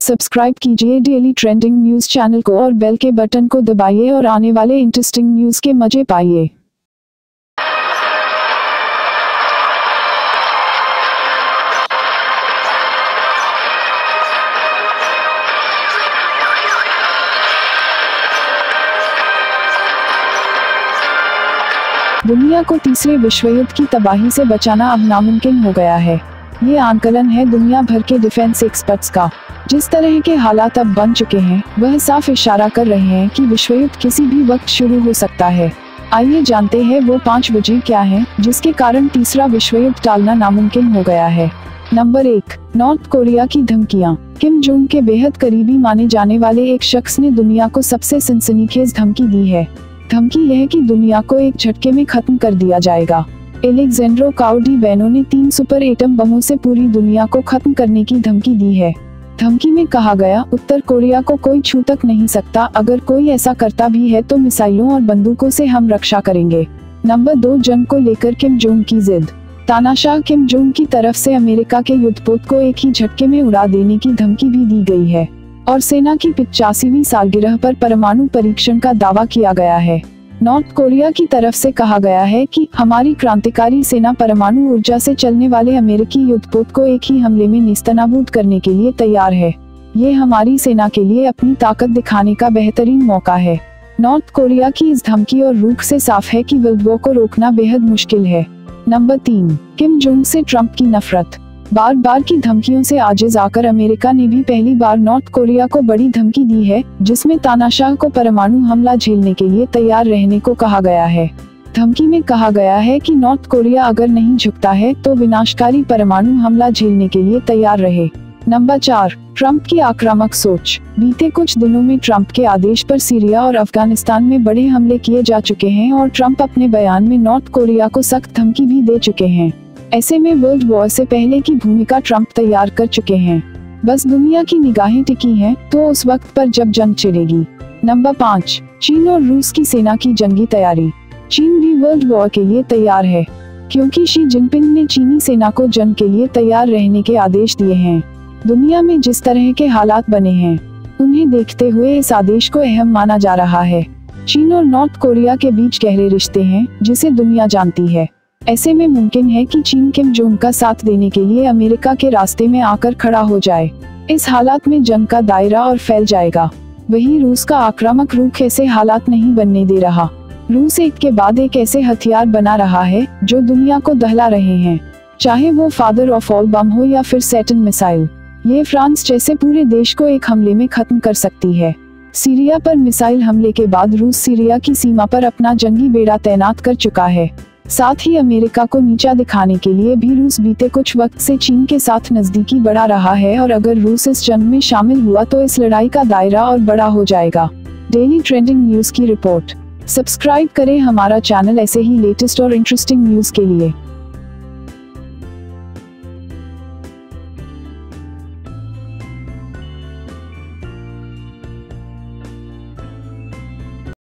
Subscribe कीजिए daily trending news channel को और बेल के बटन को दबाइए और आने वाले इंटरेस्टिंग न्यूज के मजे पाइए। दुनिया को तीसरे विश्व युद्ध की तबाही से बचाना अब नामुमकिन हो गया है। ये आंकलन है दुनिया भर के डिफेंस एक्सपर्ट्स का। जिस तरह के हालात अब बन चुके हैं वह साफ इशारा कर रहे हैं कि विश्व युद्ध किसी भी वक्त शुरू हो सकता है। आइए जानते हैं वो 5 वजह क्या हैं जिसके कारण तीसरा विश्व युद्ध टालना नामुमकिन हो गया है। नंबर 1, नॉर्थ कोरिया की धमकियां। किम जोंग के बेहद करीबी माने जाने वाले एक शख्स ने दुनिया को सबसे सनसनीखेज धमकी दी है। धमकी यह है कि दुनिया को एक झटके में खत्म कर दिया जाएगा। एलेक्जेंड्रो काउडी-बेनो ने 3 सुपर एटम बमों से पूरी दुनिया को खत्म करने की धमकी दी है। धमकी में कहा गया, उत्तर कोरिया को कोई छू तक नहीं सकता, अगर कोई ऐसा करता भी है तो मिसाइलों और बंदूकों से हम रक्षा करेंगे। नंबर 2, जंग को लेकर किम जोंग की जिद। तानाशाह किम जोंग की तरफ से अमेरिका के युद्धपोत को एक ही झटके में उड़ा देने की धमकी भी दी गई है और सेना की 85वीं सालगिरह पर परमाणु परीक्षण का दावा किया गया है। नॉर्थ कोरिया की तरफ से कहा गया है कि हमारी क्रांतिकारी सेना परमाणु ऊर्जा से चलने वाले अमेरिकी युद्धपोत को एक ही हमले में नेस्तनाबूद करने के लिए तैयार है। ये हमारी सेना के लिए अपनी ताकत दिखाने का बेहतरीन मौका है। नॉर्थ कोरिया की इस धमकी और रुख से साफ है कि वर्ल्ड वॉर को रोकना बेहद मुश्किल है। नंबर 3, किम जोंग से ट्रंप की नफरत। बार बार की धमकियों से आजिज आकर अमेरिका ने भी पहली बार नॉर्थ कोरिया को बड़ी धमकी दी है, जिसमें तानाशाह को परमाणु हमला झेलने के लिए तैयार रहने को कहा गया है। धमकी में कहा गया है कि नॉर्थ कोरिया अगर नहीं झुकता है तो विनाशकारी परमाणु हमला झेलने के लिए तैयार रहे। नंबर 4, ट्रंप की आक्रामक सोच। बीते कुछ दिनों में ट्रंप के आदेश पर सीरिया और अफगानिस्तान में बड़े हमले किए जा चुके हैं और ट्रंप अपने बयान में नॉर्थ कोरिया को सख्त धमकी भी दे चुके हैं। ऐसे में वर्ल्ड वॉर से पहले की भूमिका ट्रंप तैयार कर चुके हैं। बस दुनिया की निगाहें टिकी हैं तो उस वक्त पर जब जंग छिड़ेगी। नंबर 5, चीन और रूस की सेना की जंगी तैयारी। चीन भी वर्ल्ड वॉर के लिए तैयार है क्योंकि शी जिनपिंग ने चीनी सेना को जंग के लिए तैयार रहने के आदेश दिए हैं। दुनिया में जिस तरह के हालात बने हैं उन्हें देखते हुए इस आदेश को अहम माना जा रहा है। चीन और नॉर्थ कोरिया के बीच गहरे रिश्ते हैं जिसे दुनिया जानती है। ऐसे में मुमकिन है कि चीन किम जोंग का साथ देने के लिए अमेरिका के रास्ते में आकर खड़ा हो जाए। इस हालात में जंग का दायरा और फैल जाएगा। वहीं रूस का आक्रामक रुख ऐसे हालात नहीं बनने दे रहा। रूस एक के बाद एक ऐसे हथियार बना रहा है जो दुनिया को दहला रहे हैं, चाहे वो फादर ऑफ ऑल बम हो या फिर सैटर्न मिसाइल। ये फ्रांस जैसे पूरे देश को एक हमले में खत्म कर सकती है। सीरिया पर मिसाइल हमले के बाद रूस सीरिया की सीमा पर अपना जंगी बेड़ा तैनात कर चुका है। साथ ही अमेरिका को नीचा दिखाने के लिए भी रूस बीते कुछ वक्त से चीन के साथ नजदीकी बढ़ा रहा है और अगर रूस इस जंग में शामिल हुआ तो इस लड़ाई का दायरा और बड़ा हो जाएगा। डेली ट्रेंडिंग न्यूज की रिपोर्ट। सब्सक्राइब करें हमारा चैनल ऐसे ही लेटेस्ट और इंटरेस्टिंग न्यूज के लिए।